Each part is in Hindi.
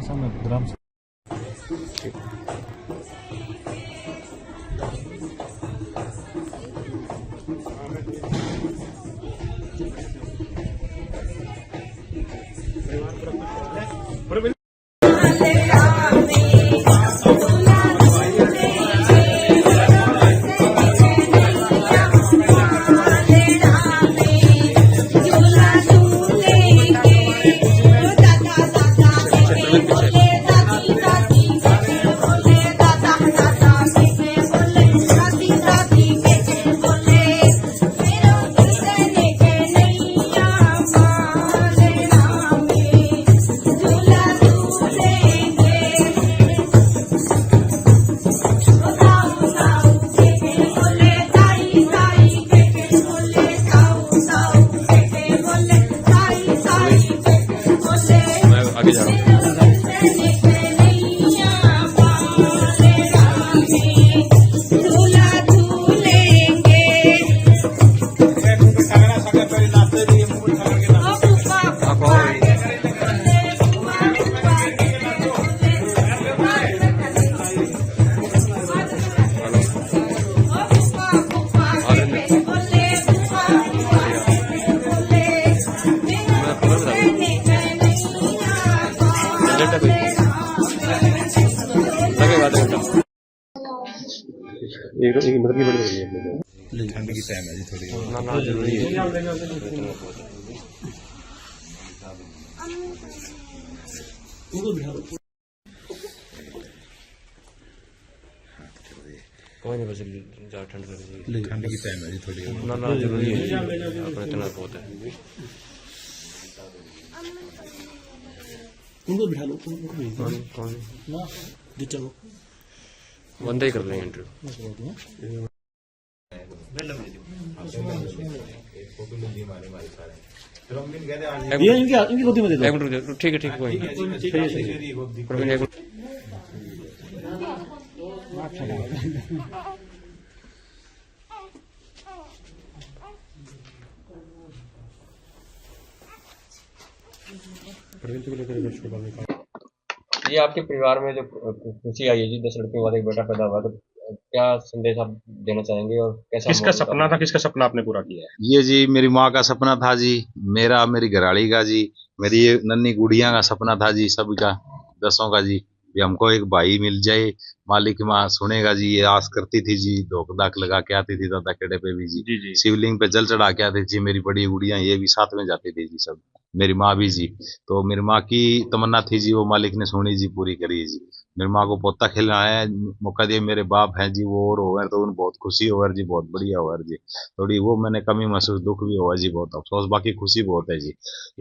sama drum. आगे जा रहा हूँ। मतलब की बड़ी है ठंड की टाइम है जी थोड़ी ना जरूरी है। कोई नहीं बस ज्यादा ठंड लगी ठंड की टाइम है जी थोड़ी ना जरूरी है अपने इतना बहुत है। उनको बिठा लो कौन ना चलो बंदा ही कर देंगे इंटरव्यू। ये इनकी गोदी में दे दो। ठीक है ठीक है कोई ये आपके परिवार में जो खुशी आई है जी 10 लड़कियों के बाद एक बेटा पैदा हुआ, तो क्या संदेश आप देना चाहेंगे और कैसा किसका सपना था, किसका सपना आपने पूरा किया है? ये जी मेरी माँ का सपना था जी, मेरा, मेरी घरवाली का जी, मेरी ये नन्ही गुड़िया का सपना था जी, सबका 10 का जी, भी हमको एक भाई मिल जाए। मालिक माँ सुनेगा जी, ये आस करती थी जी, धोख धाक लगा के आती थी दादा केड़े पे भी जी, शिवलिंग पे जल चढ़ा के आती थी मेरी बड़ी गुड़िया, ये भी साथ में जाती थी जी सब, मेरी माँ भी जी। तो मेरी माँ की तमन्ना थी जी, वो मालिक ने सुनी जी, पूरी करी जी। मेरी माँ को पोता खिलाना है, मौका दिया मेरे बाप हैं जी, वो और होवर तो उन बहुत खुशी होवर जी, बहुत बढ़िया होवर जी। थोड़ी वो मैंने कमी महसूस, दुख भी हुआ जी, बहुत अफसोस, बाकी खुशी बहुत है जी।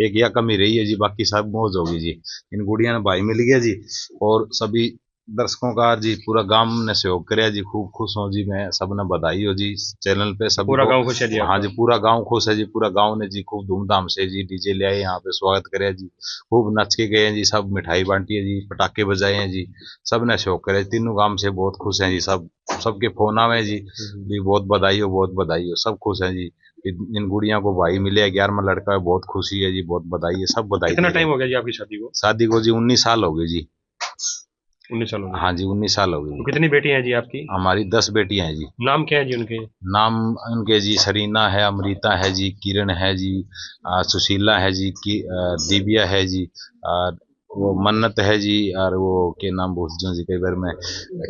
एक यह कमी रही है जी, बाकी सब मौज होगी जी। इन गुड़िया ने भाई मिल गया जी, और सभी दर्शकों का जी पूरा गांव ने सहयोग कराया जी, खूब खुश हो जी मैं, सबने बधाई हो जी चैनल पे सब। पूरा गांव खुश है जी? हाँ जी पूरा गांव खुश है जी, पूरा गांव ने जी खूब धूमधाम से जी डीजे ले आए, यहाँ पे स्वागत करे जी, खूब नच के गए जी, सब मिठाई बांटी है जी, पटाखे बजाए हैं जी, सब ने सहयोग करे, तीनों गांव से बहुत खुश हैं जी सब, सबके फोन आवे जी भी बहुत बधाई हो, बहुत बधाई हो, सब खुश हैं जी। इन गुड़िया को भाई मिले, 11वां लड़का है, बहुत खुशी है जी, बहुत बधाई है, सब बधाई। कितना टाइम हो गया जी आपकी शादी को? शादी को जी 19 साल हो गए जी। 19 साल हो गए? हाँ जी 19 साल हो गए। तो कितनी बेटियां हैं जी आपकी? हमारी 10 बेटियां हैं जी। नाम क्या है जी उनके? नाम उनके जी सरीना है, अमृता है जी, किरण है जी, सुशीला है जी, दिव्या है जी, और वो मन्नत है जी, और वो के नाम भूल जाऊं जी कई बार में,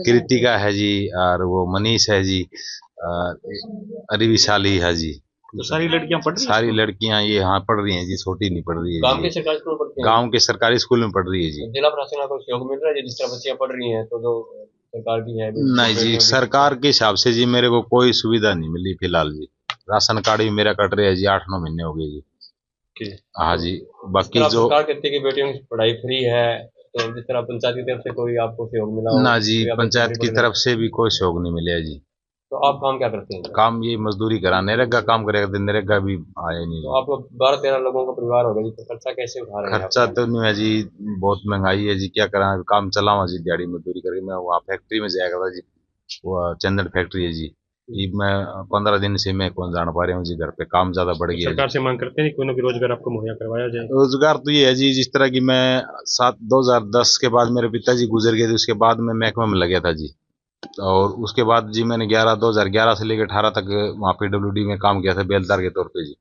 कृतिका है जी, और वो मनीष है जी, अरिविशाली है जी। तो सारी लड़कियां पढ़ रही हैं? सारी लड़कियां ये हाँ पढ़ रही हैं जी, छोटी नहीं पढ़ रही है। गांव के सरकारी स्कूल पढ़ती हैं? गांव के सरकारी स्कूल में पढ़ रही है जी। जिला प्रशासन को सहयोग मिल रहा है जिस तरह बच्चियां पढ़ रही हैं, तो जो सरकार की है? नहीं जी, सरकार के हिसाब से जी मेरे को कोई सुविधा नहीं मिली फिलहाल जी। राशन कार्ड भी मेरा कट रहा है जी, 8-9 महीने हो गए जी। हाँ जी, बाकी जो सरकार कहती है कि बेटियों की पढ़ाई फ्री है, तो जिस तरह पंचायत की तरफ से कोई आपको सहयोग मिला? ना जी, पंचायत की तरफ से भी कोई सहयोग नहीं मिला जी। तो आप काम क्या करते हैं? काम ये मजदूरी करा, नरेगा काम करेगा तो नरेगा भी आया नहीं। तो आप लोग 12-13 लोगों का परिवार होगा जी, तो खर्चा कैसे उठा रहे हैं आप? खर्चा तो नहीं है जी, बहुत महंगाई है जी, क्या करा, काम चलावा जी, दिहाड़ी मजदूरी करके। मैं वहाँ फैक्ट्री में जाया करता जी, वो चंदन फैक्ट्री है जी। ये मैं 15 दिन से मैं कौन जान पा रहा हूँ जी, घर पे काम ज्यादा बढ़ गया सरकार जी। से मांग करते हैं कि कोई ना कोई रोजगार आपको मुहैया करवाया जाए। रोजगार तो ये है जी, जिस तरह की मैं 2010 के बाद मेरे पिताजी गुजर गए थे, उसके बाद मैं महकमे में लग गया था जी। और उसके बाद जी मैंने 2011 से लेकर 18 तक वहाँ PWD में काम किया था, बेलदार के तौर पे जी।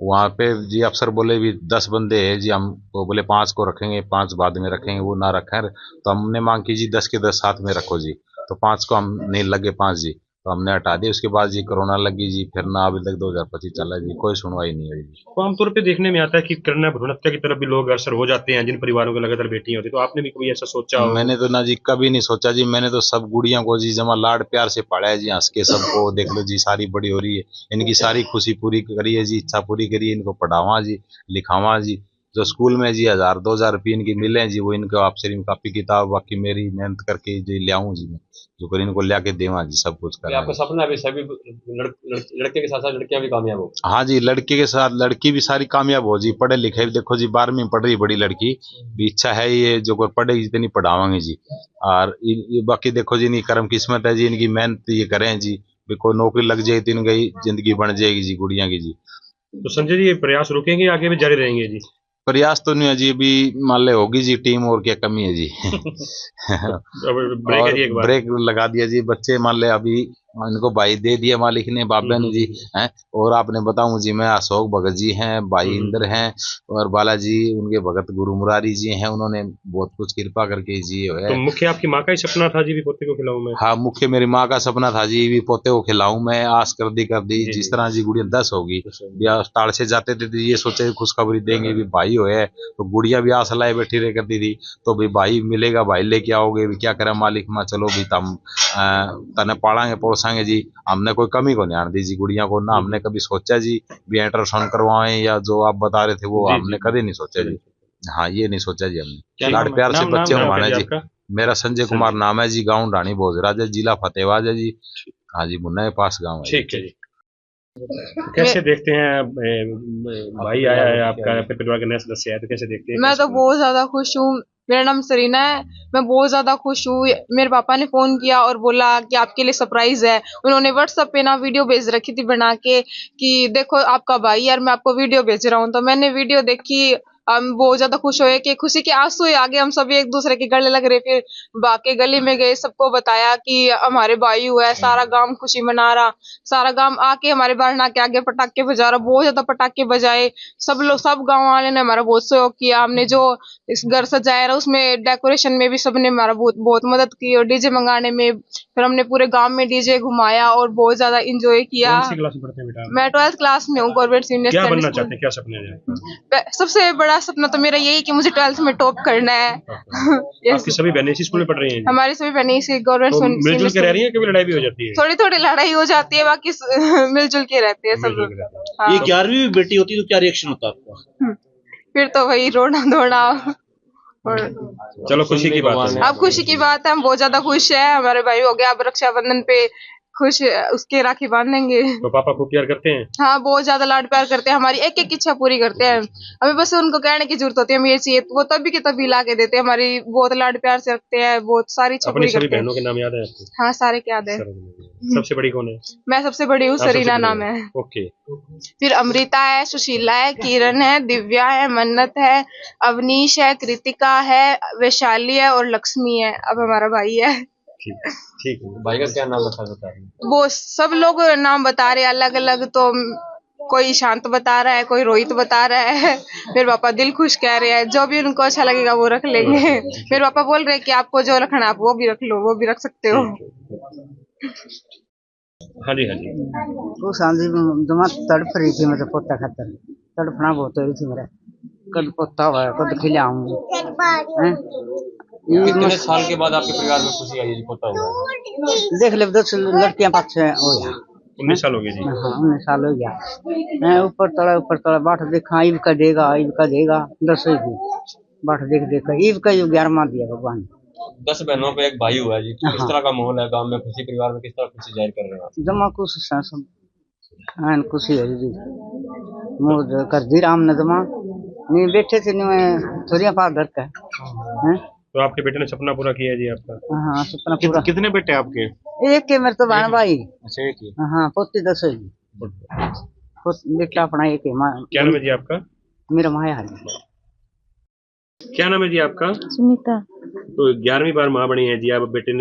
वहाँ पे जी अफसर बोले भी 10 बंदे हैं जी, हम तो बोले 5 को रखेंगे, 5 बाद में रखेंगे, वो ना रखें। तो हमने मांग की जी 10 के 10 साथ में रखो जी, तो 5 को हम नहीं लगे, 5 जी, तो हमने हटा दिया। उसके बाद जी कोरोना लगी जी, फिर ना अभी तक 2025 चला जी, कोई सुनवाई नहीं हुई जी। तो आमतौर पे देखने में आता है कि कन्या भ्रूण हत्या की तरफ भी लोग अग्रसर हो जाते हैं जिन परिवारों के लगातार बेटियां होती, तो आपने भी कभी ऐसा सोचा हो? मैंने तो ना जी कभी नहीं सोचा जी, मैंने तो सब गुड़िया को जी जमा लाड प्यार से पाला है जी, हंस के सबको देख लो जी, सारी बड़ी हो रही है, इनकी सारी खुशी पूरी करी है जी, इच्छा पूरी करी है, इनको पढ़ावा जी, लिखावा जी। जो स्कूल में जी 1000-2000 रुपये इनकी मिले हैं जी, वो इनको आप सिर्फ कापी किताब बाकी मेरी मेहनत करके जी ले आऊँ जी, मैं जो कर इनको ला के देवा जी, सब कुछ ये करा आपका जी। सपना है भी सभी लड़के के साथ साथ लड़कियां भी कामयाब हो? हाँ जी, लड़के के साथ लड़की भी सारी कामयाब हो जी, पढ़े लिखे भी, देखो जी 12वीं में पढ़ रही बड़ी लड़की भी, इच्छा है ये जो कोई पढ़ेगी जितनी पढ़ावांगे जी। और ये बाकी देखो जी, इनकी कर्म किस्मत है जी, इनकी मेहनत ये करें जी, भी कोई नौकरी लग जाएगी तो इनकी जिंदगी बन जाएगी जी, गुड़िया की जी। तो संजय जी ये प्रयास रुकेंगे आगे भी जारी रहेंगे जी? प्रयास तो नहीं है जी, अभी मान ले होगी जी टीम, और क्या कमी है जी। अब ब्रेक है और जी एक बार। ब्रेक लगा दिया जी, बच्चे मान ले अभी इनको भाई दे दिया मालिक ने, बाबा ने जी हैं। और आपने बताऊं जी, मैं अशोक भगत जी हैं, भाई इंद्र हैं, और बालाजी उनके भगत गुरु मुरारी जी हैं, उन्होंने बहुत कुछ कृपा करके जी है। तो मुख्य आपकी माँ का ही सपना था जी भी पोते को खिलाऊं मैं? हाँ, मुख्य मेरी माँ का सपना था जी, भी पोते को खिलाऊं मैं, आस कर दी जी, जिस जी। तरह जी गुड़िया 10 होगी या ताड़ से जाते थे तो ये सोचे खुशखबरी देंगे भी भाई होए, तो गुड़िया भी आस लाए बैठी रह करती थी, तो भी भाई मिलेगा, भाई लेके आओगे भी, क्या करें मालिक माँ, चलो भी तम तने पालांगे पोसांगे जी। हमने कोई कमी को नहीं आने दी जी गुड़िया को, ना हमने कभी सोचा जी भी अल्ट्रासाउंड करवाएं या जो आप बता रहे थे वो जी, हमने जी। कभी नहीं सोचा जी। हाँ, ये नहीं सोचा जी हमने, क्या लाड प्यार से बच्चे नाम हमारे क्या जी। आपका? मेरा संजय कुमार नाम है जी, गाँव ढाणी भोजराज है, जिला फतेहबाद है जी। हाँ जी, मुन्ना के पास गाँव है। ठीक है जी। कैसे देखते हैं भाई आया है आपका, आपके परिवार का नया सदस्य है, तो कैसे देखते हैं? मैं तो बहुत ज्यादा खुश हूँ। मेरा नाम सरीना है, मैं बहुत ज्यादा खुश हूँ। मेरे पापा ने फोन किया और बोला कि आपके लिए सरप्राइज है। उन्होंने व्हाट्सएप पे ना वीडियो भेज रखी थी बना के कि देखो आपका भाई यार, मैं आपको वीडियो भेज रहा हूँ। तो मैंने वीडियो देखी, हम बहुत ज्यादा खुश हुए कि खुशी के आंसू ही आ गए। हम सभी एक दूसरे के गले लग रहे, फिर बाकी गली में गए, सबको बताया कि हमारे भाई हुआ है। सारा गांव खुशी मना रहा, सारा गांव आके हमारे बारना के आगे पटाखे बजा रहा, बहुत ज्यादा पटाखे बजाए। सब लोग, सब गांव वाले ने हमारा बहुत सहयोग किया। हमने जो इस घर सजाया रहा उसमें डेकोरेशन में भी सबने हमारा बहुत बहुत मदद की, और डीजे मंगाने में फिर हमने पूरे गांव में डीजे घुमाया और बहुत ज्यादा इंजॉय किया। कौन सी क्लास में पढ़ते हैं बेटा? मैं 12th क्लास में हूँ, गवर्नमेंट सीनियर क्या सेकेंडरी बनना स्कूल। चाहते हैं, क्या सपने हैं? सबसे बड़ा सपना तो मेरा यही कि मुझे 12th में टॉप करना है। आपकी सभी बहनें इसी स्कूल में पढ़ रही हैं जी? हमारी सभी बहनें इसी तो गवर्नमेंट मिलजुल के रह रही हैं, कभी लड़ाई भी हो जाती है? थोड़ी थोड़ी लड़ाई हो जाती है, बाकी मिलजुल के रहते हैं सब मिलजुल लोग। के रहते हैं। हाँ। ये 11वीं में बेटी होती तो क्या रिएक्शन होता आपका? फिर तो वही रोना धोना। और चलो खुशी की बात है। अब खुशी की बात है, हम बहुत ज्यादा खुश है। हमारे भाई हो गया, अब रक्षाबंधन पे खुश उसके राखी बांधेंगे। तो पापा खूब प्यार करते हैं? हाँ, बहुत ज्यादा लाड प्यार करते हैं, हमारी एक एक इच्छा पूरी करते हैं। हमें बस उनको कहने की जरूरत होती है हमें ये चाहिए, वो तभी के तभी ला के देते हैं। हमारी बहुत लाड प्यार से रखते हैं, बहुत सारी इच्छा अपनी पूरी सभी करते हैं। बहनों के नाम याद है आपको? हाँ, सारे के याद है। सबसे बड़ी कौन है? मैं सबसे बड़ी हूँ, आप सबसे सरीना बड़ी नाम हो। है। ओके। फिर अमृता है, सुशीला है, किरण है, दिव्या है, मन्नत है, अवनीश है, कृतिका है, वैशाली है और लक्ष्मी है। अब हमारा भाई है। ठीक ठीक है। भाई का क्या नाम रखा बता रहे हैं? वो सब लोग नाम बता रहे अलग अलग, तो कोई शांत बता रहा है, कोई रोहित बता रहा है। मेरे पापा दिल खुश कह रहे हैं, जो भी उनको अच्छा लगेगा वो रख लेंगे। मेरे पापा बोल रहे हैं कि आपको जो रखना आप वो भी रख लो, वो भी रख सकते हो। हाँ जी, हाँ जी। वो शांति जमा तड़प रही थी, मतलब पोता खातर तड़पना बहुत हो रही थी मेरा। कद पोता हुआ, कद खिलाऊं। कितने साल के बाद आपके परिवार में खुशी आई है जी, पोता हुआ? देख ले 10 लड़कियां पास हो गया। 19 साल हो गए जी। हाँ, 19 साल हो गया। मैं ऊपर तला बाट देखा, ईब का देगा 10 की बाट देख ईब का 11वां दिया भगवान। 10 बहनों पे एक भाई हुआ है जी, तो किस हाँ। तरह का माहौल है गांव में, खुशी परिवार में किस तरह खुशी जाहिर कर रहे हैं आप? जमा कुछ सब हाँ खुशी है जी मोद कर दी राम ने जमा नहीं बैठे थे नहीं मैं थोड़ी पास घर का हैं तो आपके बेटे ने सपना पूरा किया जी आपका? हाँ सपना पूरा कितने बेटे आपके? एक के मेरे तो बहन भाई अच्छा, एक ही। हाँ पोती 10 है जी बेटा अपना एक है क्या नाम है जी आपका? मेरा माया है क्या नाम है जी आपका? सुनीता। तो 11वीं बार माँ बनी है जी आप, बेटे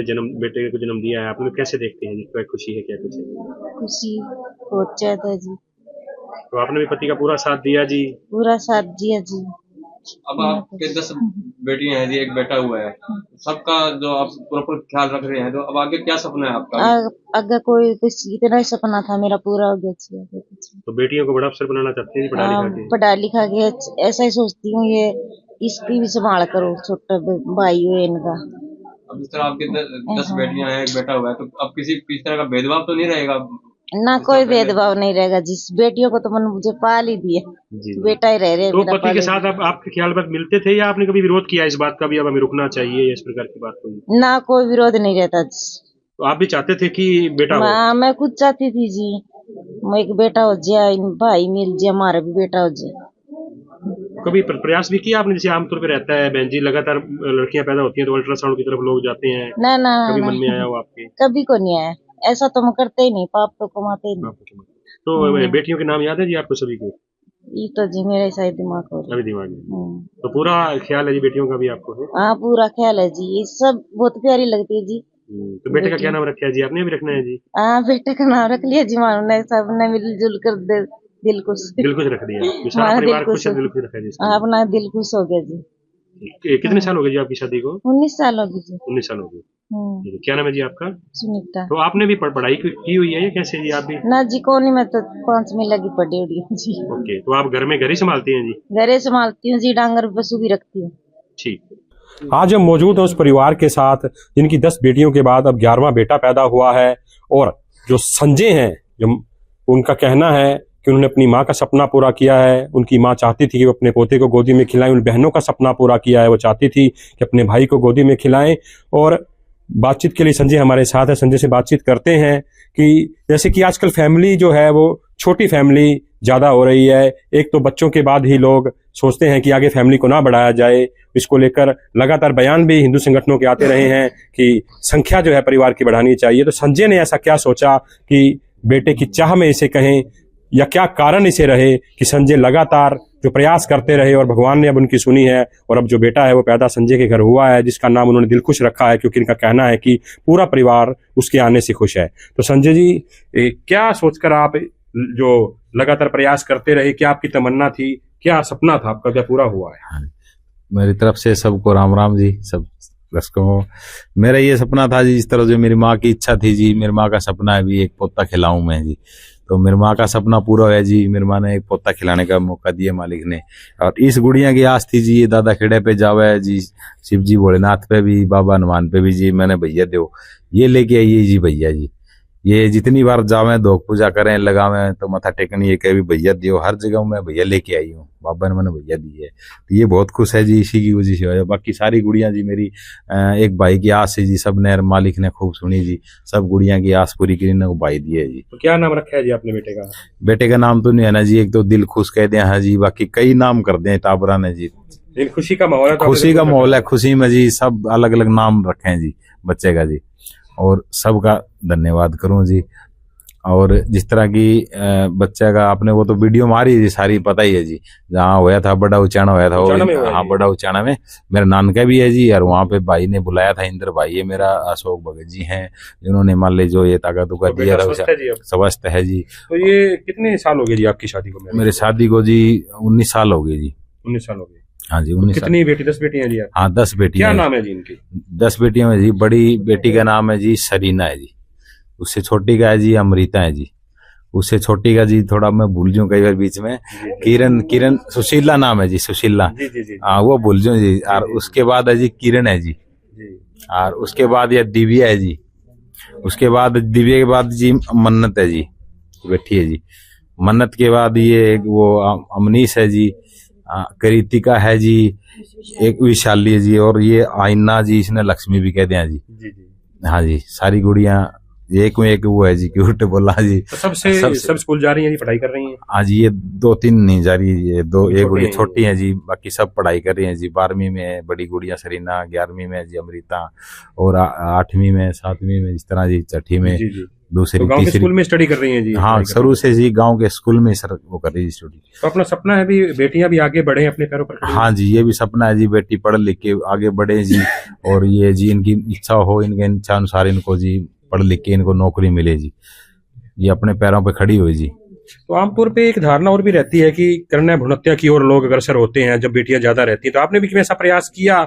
को जन्म दिया है आपने, कैसे देखते हैं जी, क्या खुशी है, क्या कुछ है? खुशी बहुत ज्यादा जी, तो आपने भी पति का पूरा साथ दिया जी? पूरा साथ दिया जी। अब आपके 10 बेटियां हैं जी, एक बेटा हुआ है, सबका जो आप प्रॉपर ख्याल रख रहे हैं, तो अब आगे क्या सपना है आपका? अगर कोई कुछ इतना ही सपना था मेरा पूरा हो गया जी। आगे कुछ तो बेटियों को बड़ा अफसर बनाना चाहते हैं जी, पढ़ा लिखा के? पढ़ा लिखा के ऐसा ही सोचती हूँ, ये इसकी भी संभाल करो, छोटा भाई है इनका। अब जिस तरह आपके 10 बेटियां हैं, एक बेटा हुआ है, तो अब किसी तरह का भेदभाव तो नहीं रहेगा? ना कोई भेदभाव नहीं रहेगा, जिस बेटियों को तो मैंने मुझे पाल ही दिया, बेटा ही रह रहे। तो पति के साथ आप आपके ख्याल बात मिलते थे या आपने कभी विरोध किया इस बात का भी, अब हमें रुकना चाहिए, इस प्रकार की बात कोई? ना कोई विरोध नहीं रहता जी। तो आप भी चाहते थे कि बेटा हो? मैं खुद चाहती थी जी, मैं एक बेटा हो जाए, भाई मिल जाए, हमारा भी बेटा हो जाए। कभी प्रयास भी किया आपने, जैसे आमतौर पे रहता है बहन जी, लगातार लड़कियां पैदा होती हैं तो अल्ट्रासाउंड की तरफ लोग जाते हैं, ना ना कभी ना, मन में आया हो आपके? कभी को नहीं आया, ऐसा तो हम करते ही नहीं, पाप तो कमाते ही नहीं। तो बेटियों के नाम याद है जी आपको सभी के? ये तो जी मेरे शायद दिमाग हो अभी दिमाग में तो पूरा ख्याल है जी बेटियों का भी आपको है? हाँ पूरा ख्याल है जी, ये सब बहुत प्यारी लगती है जी। तो बेटे का क्या नाम रखा है जी आपने, भी रखना है जी? हाँ बेटे का नाम रख लिया जी, मानो ने सबने मिलजुल कर दिल खुश रख दिया, सारा परिवार खुश है, दिल खुश रखा है जी? अपना दिल खुश हो गया जी। कितने साल हो गए जी आपकी शादी को? 19 साल हो गई जी। 19 साल हो गए। क्या नाम है जी आपका? सुनीता। तो आपने भी पढ़ाई की हुई है या कैसे जी आप भी? ना जी कोनी, मैं तो 5वीं लगी पढ़ी हुई हूँ जी। ओके, तो आप घर ही संभालती हैं जी? घरे संभालती हूँ जी, डांगर पशु भी रखती हूँ। ठीक। आज हम मौजूद हैं उस परिवार के साथ जिनकी 10 बेटियों के बाद अब 11वां बेटा पैदा हुआ है, और जो संजय हैं, जो उनका कहना है कि उन्होंने अपनी माँ का सपना पूरा किया है। उनकी माँ चाहती थी कि वो अपने पोते को गोदी में खिलाएं, उन बहनों का सपना पूरा किया है, वो चाहती थी कि अपने भाई को गोदी में खिलाएं। और बातचीत के लिए संजय हमारे साथ है, संजय से बातचीत करते हैं कि जैसे कि आजकल फैमिली जो है वो छोटी फैमिली ज़्यादा हो रही है। एक तो बच्चों के बाद ही लोग सोचते हैं कि आगे फैमिली को ना बढ़ाया जाए, इसको लेकर लगातार बयान भी हिंदू संगठनों के आते रहे हैं कि संख्या जो है परिवार की बढ़ानी चाहिए। तो संजय ने ऐसा क्या सोचा कि बेटे की चाह में इसे कहें, या क्या कारण इसे रहे कि संजय लगातार जो प्रयास करते रहे और भगवान ने अब उनकी सुनी है, और अब जो बेटा है वो पैदा संजय के घर हुआ है, जिसका नाम उन्होंने दिलखुश रखा है, क्योंकि इनका कहना है कि पूरा परिवार उसके आने से खुश है। तो संजय जी, क्या सोचकर आप जो लगातार प्रयास करते रहे, क्या आपकी तमन्ना थी, क्या सपना था आपका, क्या पूरा हुआ है? मेरी तरफ से सबको राम राम जी, सब दर्शकों को। मेरा ये सपना था जी, इस तरह जो मेरी माँ की इच्छा थी जी, मेरी माँ का सपना है भी एक पोता खिलाऊं मैं जी, तो मेरी माँ का सपना पूरा हुआ जी। मेरी माँ ने एक पोता खिलाने का मौका दिया मालिक ने, और इस गुड़िया की आस थी जी, ये दादा खेड़े पे जावे जी, शिव जी भोलेनाथ पे भी, बाबा हनुमान पे भी जी, मैंने भैया दो ये लेके आइए जी भैया जी। ये जितनी बार जावे धोक पूजा करें लगावे तो मथा टेकनी है कभी भैया दियो, हर जगह मैं भैया लेके आई हूँ, बाबा ने मैंने भैया दी है, तो ये बहुत खुश है जी, इसी की वजह से है। बाकी सारी गुड़ियाँ जी मेरी एक भाई की आस है जी, सब ने मालिक ने खूब सुनी जी, सब गुड़ियाँ की आस पूरी करी ने भाई दिए जी। तो क्या नाम रखा है जी आपने बेटे का? बेटे का नाम तो नहीं है ना जी, एक तो दिल खुश कह दिया है जी, बाकी कई नाम कर दिए टाबरा ने जी। खुशी का माहौल है, खुशी का माहौल है, खुशी में जी सब अलग अलग नाम रखे हैं जी बच्चे का जी, और सबका धन्यवाद करूं जी। और जिस तरह की बच्चे का आपने वो तो वीडियो मारी जी, सारी पता ही है जी, जहाँ होया था बड़ा उचाना होया था, हाँ बड़ा उचाना में मेरा नानका भी है जी, और वहाँ पे भाई ने बुलाया था, इंद्र भाई है मेरा, अशोक भगत जी हैं जिन्होंने मान ली जो ये ताकत उका दिया था, स्वस्थ है जी। तो ये कितने साल हो गए जी आपकी शादी को? मेरे शादी को जी 19 साल हो गए जी। 19 साल हो गए? हाँ जी 19 साल। कितनी बेटी? 10 बेटियां जी? हाँ 10 बेटियां। क्या नाम है जी इनकी? 10 बेटियों में जी बड़ी बेटी का नाम है जी सरीना है जी, उससे छोटी का है जी अमृता है जी, उससे छोटी का जी थोड़ा मैं भूल जाऊं कई बार बीच में, किरण सुशीला नाम है जी, सुशीला, हाँ वो भूल जाऊं जी। और उसके बाद है जी किरण है जी, और उसके बाद ये दिव्या है जी, उसके बाद दिव्या के बाद जी मन्नत है जी, बैठी है जी, मन्नत के बाद ये वो अमनीश है जी, कृतिका है जी, एक विशाली है जी, और ये आईना जी, इसने लक्ष्मी भी कहते हैं जी। जी जी। हाँ जी, सारी गुड़ियां एक में एक वो है जी, क्यूट बोला जी। तो सब स्कूल जा रही हैं जी, पढ़ाई कर रही हैं? आज ये 2-3 नहीं जा रही, ये दो, एक गुड़िया हैं छोटी है जी, बाकी सब पढ़ाई कर रही है जी। 12वीं में है बड़ी गुड़िया सरीना, 11वीं में है जी अमृता, और 8वीं में, 7वीं में, इस तरह जी, 6ठी में, जी जी। दूसरी, तो गांव के तीसरी। स्कूल में स्टडी कर रही हैं जी? हाँ, शुरू से जी गांव के स्कूल में सर वो कर रही है स्टडी। तो अपना सपना है भी बेटियां भी आगे बढ़े, अपने पैरों पर खड़ी हाँ जी, ये भी सपना है जी, बेटी पढ़ लिख के आगे बढ़े जी, और ये जी इनकी इच्छा हो, इनके इच्छा अनुसार इनको जी पढ़ लिख के इनको नौकरी मिले जी, ये अपने पैरों पे खड़ी हुई जी। तो आमतौर पे एक धारणा और भी रहती है कि कन्या भ्रूण हत्या की ओर लोग अग्रसर होते हैं जब बेटियां ज्यादा रहती हैं, तो आपने भी ऐसा प्रयास किया?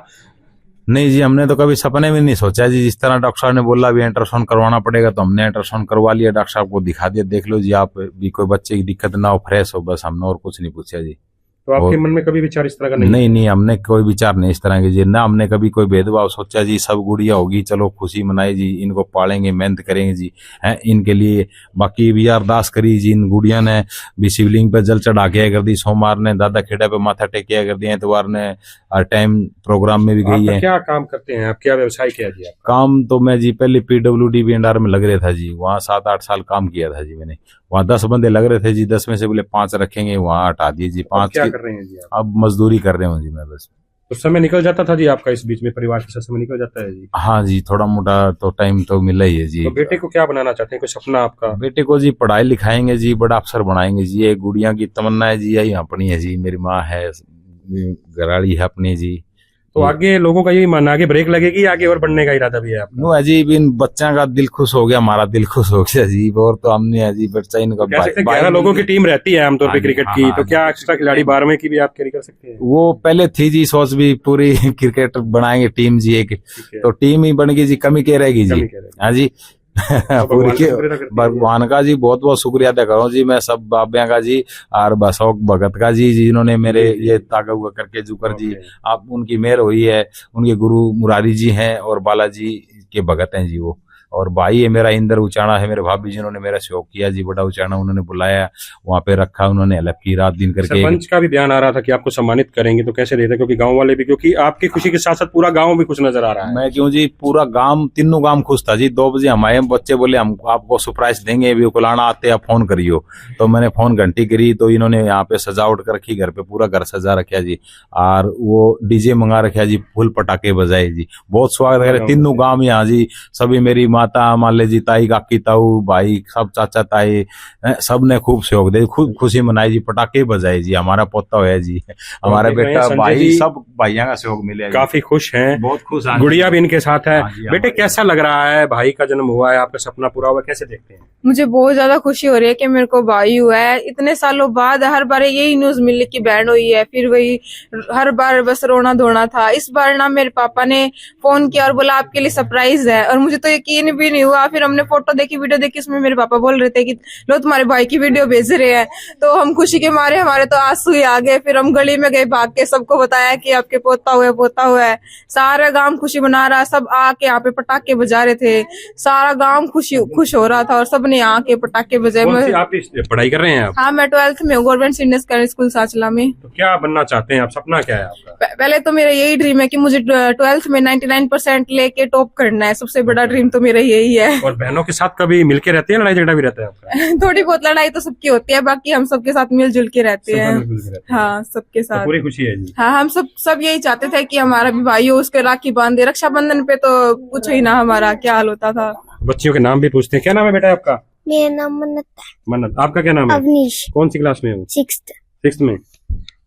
नहीं जी, हमने तो कभी सपने में नहीं सोचा जी। जिस तरह डॉक्टर साहब ने बोला भी अल्ट्रासाउंड करवाना पड़ेगा, तो हमने अल्ट्रासाउंड करवा लिया, डॉक्टर साहब को दिखा दिया, देख लो जी आप भी, कोई बच्चे की दिक्कत ना हो, फ्रेश हो, बस हमने और कुछ नहीं पूछा जी। तो आपके मन में कभी विचार इस तरह का नहीं? नहीं, हमने कोई विचार नहीं इस तरह के जी, ना हमने कभी कोई भेदभाव सोचा जी। सब गुड़िया होगी, चलो खुशी मनाई जी, इनको पालेंगे, मेहनत करेंगे जी, हैं इनके लिए। बाकी भी अरदास करी जी, इन गुड़िया ने भी शिवलिंग पे जल चढ़ा के कर दी, सोमवार ने दादा खेड़ा पे माथा टेकिया कर दिया, इतवार ने टाइम प्रोग्राम में भी गई है। क्या काम करते हैं आप, क्या व्यवसाय किया जी? काम तो मैं जी पहले PWD BNR में लग रहा था जी, वहाँ 7-8 साल काम किया था जी मैंने। वहाँ 10 बंदे लग रहे थे जी, 10 में से बोले 5 रखेंगे, वहाँ हटा दिए जी 5। क्या कर रहे हैं जी आप? अब मजदूरी कर रहे हूँ जी मैं बस। तो समय निकल जाता था जी आपका इस बीच में, परिवार के साथ समय निकल जाता है जी? हाँ जी, थोड़ा मोटा तो टाइम तो मिला ही है जी। तो बेटे को क्या बनाना चाहते हैं, कोई सपना आपका? बेटे को जी पढ़ाई लिखाएंगे जी, बड़ा अफसर बनाएंगे जी। ये गुड़िया की तमन्ना है जी, यही अपनी है जी, मेरी माँ है, घराड़ी है अपनी जी। तो आगे लोगों का यही मानना, आगे ब्रेक लगेगी, आगे और बढ़ने का इरादा भी है आपका? नो अजीब, इन बच्चों का दिल खुश हो गया, हमारा दिल खुश हो गया जी, और तो हमने अजीब बच्चा इनका 11 लोगों की टीम रहती है आमतौर पे क्रिकेट की, तो क्या एक्स्ट्रा खिलाड़ी 12वें की भी आप कैरी कर सकते हैं? वो पहले थी जी सोच, भी पूरी क्रिकेट बनाएंगे टीम जी एक, तो टीम ही बन गई जी, कमी क्या रहेगी जी? हाँ जी। पूरी के भगवान का जी बहुत बहुत शुक्रिया अदा करो जी मैं, सब बाबिया का जी, और बसोक भगत का जी, जिन्होंने मेरे ये ताका हुआ करके जुकर जी, आप उनकी मेहर हुई है। उनके गुरु मुरारी जी हैं और बालाजी के भगत हैं जी वो, और भाई है मेरा इंदर उचाना है, मेरे भाभी जिन्होंने मेरा सहयोग किया जी, बड़ा उचाना, उन्होंने बुलाया, वहाँ पे रखा, उन्होंने हेल्प की रात दिन करके। सरपंच का भी बयान आ रहा था कि आपको सम्मानित करेंगे, तो कैसे देते? क्योंकि गांव वाले भी, क्योंकि आपकी खुशी के साथ साथ पूरा गांव भी खुश नजर आ रहा है। मैं क्यों जी, पूरा गांव, तीनों गांव खुश था जी। 2 बजे हमारे बच्चे बोले हम आपको सरप्राइज देंगे, भी कुलाना आते आप फोन करियो, तो मैंने फोन घंटी करी, तो इन्होंने यहाँ पे सजावट कर रखी, घर पे पूरा घर सजा रखा जी, और वो डीजे मंगा रखा जी, फुल पटाखे बजाए जी, बहुत स्वागत करे तीनों गांव यहाँ जी। सभी मेरी माता मान ले जी, ताई, काकी, ताऊ, भाई, सब चाचा ताई, सब ने खूब सहयोग दे, खूब खुशी मनाई जी, पटाखे बजाए जी। हमारा पोता है जी, हमारा बेटा, भाई, सब भाइयों का सहयोग मिले, काफी खुश हैं, बहुत खुश। गुड़िया भी इनके साथ है। बेटे कैसा लग रहा है, भाई का जन्म हुआ है, आपका सपना पूरा हुआ, कैसे देखते हैं? मुझे बहुत ज्यादा खुशी हो रही है कि मेरे को भाई हुआ है। इतने सालों बाद हर बार यही न्यूज मिली कि बहन हुई है, फिर वही हर बार बस रोना धोना था। इस बार ना मेरे पापा ने फोन किया और बोला आपके लिए सरप्राइज है, और मुझे तो यकीन भी नहीं हुआ। फिर हमने फोटो देखी, वीडियो देखी, उसमें मेरे पापा बोल रहे थे कि लो तुम्हारे भाई की वीडियो भेज रहे हैं, तो हम खुशी के मारे हमारे तो आंसू ही आ गए। फिर हम गली में गए, भाग के सबको बताया कि आपके पोता हुआ है। सारा गांव खुशी मना रहा, सब आके यहाँ पे पटाखे बजा रहे थे, सारा गांव खुश हो रहा था, और सबने आके पटाखे बजाए। आप पढ़ाई कर रहे हैं आप? हाँ, मैं 12th में हूँ, गवर्नमेंट सीनियर सेकेंडरी स्कूल साचला में। तो क्या बनना चाहते हैं आप, सपना क्या है आपका? पहले तो मेरा यही ड्रीम है कि मुझे 12th में 99% लेके टॉप करना है, सबसे बड़ा ड्रीम तो मेरा यही है। और बहनों के साथ कभी मिलके रहते हैं, लड़ाई झगड़ा भी रहता है आपका? थोड़ी बहुत लड़ाई तो सबकी होती है, बाकी हम सबके साथ मिलजुल के रहते हैं। हाँ, सबके साथ पूरी खुशी है जी। हाँ, हम सब यही चाहते थे कि हमारा भी भाई हो, उसके राखी बांधे। रक्षाबंधन पे तो पूछो ही ना हमारा क्या हाल होता था। बच्चियों के नाम भी पूछते हैं, क्या नाम है बेटा आपका? मेरा नाम मन्नत है। मन्नत। आपका क्या नाम है? अवनीश। कौन सी क्लास में हो? 6th में।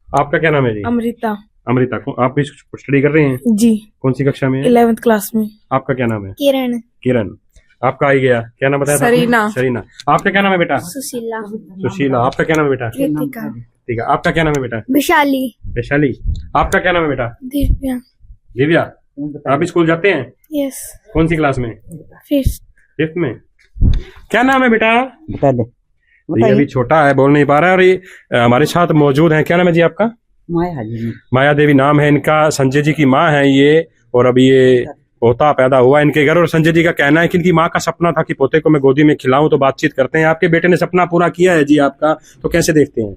आपका क्या नाम है जी? अमृता। अमृता। आप भी स्टडी कर रहे हैं जी। कौन सी कक्षा में? 11th क्लास में। आपका क्या नाम है? किरण। किरण। आपका आ गया, क्या नाम बताया? सरीना। सरीना। आपका क्या नाम है बेटा? सुशीला। सुशीला। आपका क्या नाम है बेटा? कृतिका। ठीक है। आपका क्या नाम है बेटा? विशाली। वैशाली। आपका क्या नाम है बेटा? दिव्या। दिव्या। आप स्कूल जाते हैं? यस। कौन सी क्लास में? 5th में। क्या नाम है बेटा? बता दे। ये अभी छोटा है, बोल नहीं पा रहा है, और ये हमारे साथ मौजूद हैं। क्या नाम है जी आपका? माया देवी नाम है इनका। संजय जी की माँ है ये, और अभी ये पोता पैदा हुआ इनके घर, और संजय जी का कहना है कि इनकी माँ का सपना था कि पोते को मैं गोदी में खिलाऊं। तो बातचीत करते हैं। आपके बेटे ने सपना पूरा किया है जी आपका, तो कैसे देखते हैं?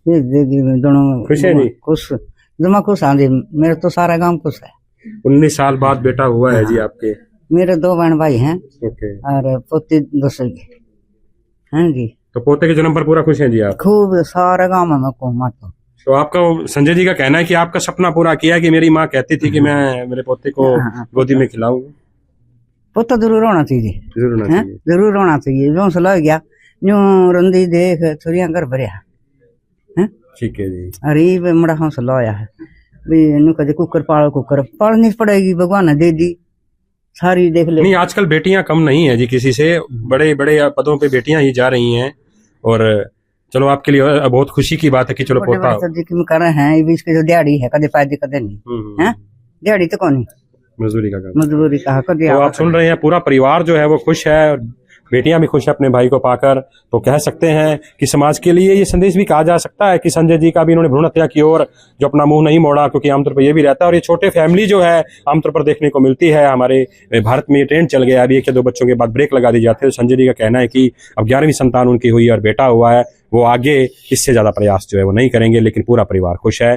भेज देगी दोनों खुश है जी? खुश, जमा खुश। हाँ जी, मेरा तो सारा गांव खुश है। 19 साल बाद बेटा हुआ है जी आपके। मेरे 2 बहन भाई हैं ओके। और पोती 2 हैं जी। तो पोते के जन्म पर पूरा खुश हैं जी आप? खूब, सारा गांव में मैं कहूँ तो आपका संजय जी का कहना है कि आपका सपना पूरा किया, कि मेरी माँ कहती थी कि मैं मेरे पोते को गोदी में खिलाऊंगा। पोता जरूर होना चाहिए, जरूर होना हैं? चाहिए। जरूर होना चाहिए। जो सलाह हो गया यूं रंदी देख छोरियां घर भरिया हैं। ठीक है जी। अरे ये बड़ा हौसला होया है भी इन्हू कदे कुकर पालनी पड़ेगी, भगवान ने दे दी सारी, देख ले। नहीं, आजकल बेटियां कम नहीं है जी, किसी से बड़े बड़े पदों पे बेटियां ही जा रही हैं। और चलो आपके लिए बहुत खुशी की बात है कि चलो पोता कर रहे हैं। ये भी इसके जो दिहाड़ी है, कदे फायदे कदे नहीं है। दिहाड़ी तो कौन, मजदूरी का काम। मजदूरी कहा कदे। तो आप सुन रहे हैं, पूरा परिवार जो है वो खुश है और बेटियां भी खुश है अपने भाई को पाकर। तो कह सकते हैं कि समाज के लिए ये संदेश भी कहा जा सकता है कि संजय जी का भी इन्होंने भ्रूण हत्या की और जो अपना मुंह नहीं मोड़ा, क्योंकि आमतौर पर ये भी रहता है। और ये छोटे फैमिली जो है आमतौर पर देखने को मिलती है हमारे भारत में। ये ट्रेंड चल गया, अभी 1 या 2 बच्चों के बाद ब्रेक लगा दी जाती है। तो संजय जी का कहना है कि अब 11वीं संतान उनकी हुई और बेटा हुआ है, वो आगे इससे ज्यादा प्रयास जो है वो नहीं करेंगे, लेकिन पूरा परिवार खुश है।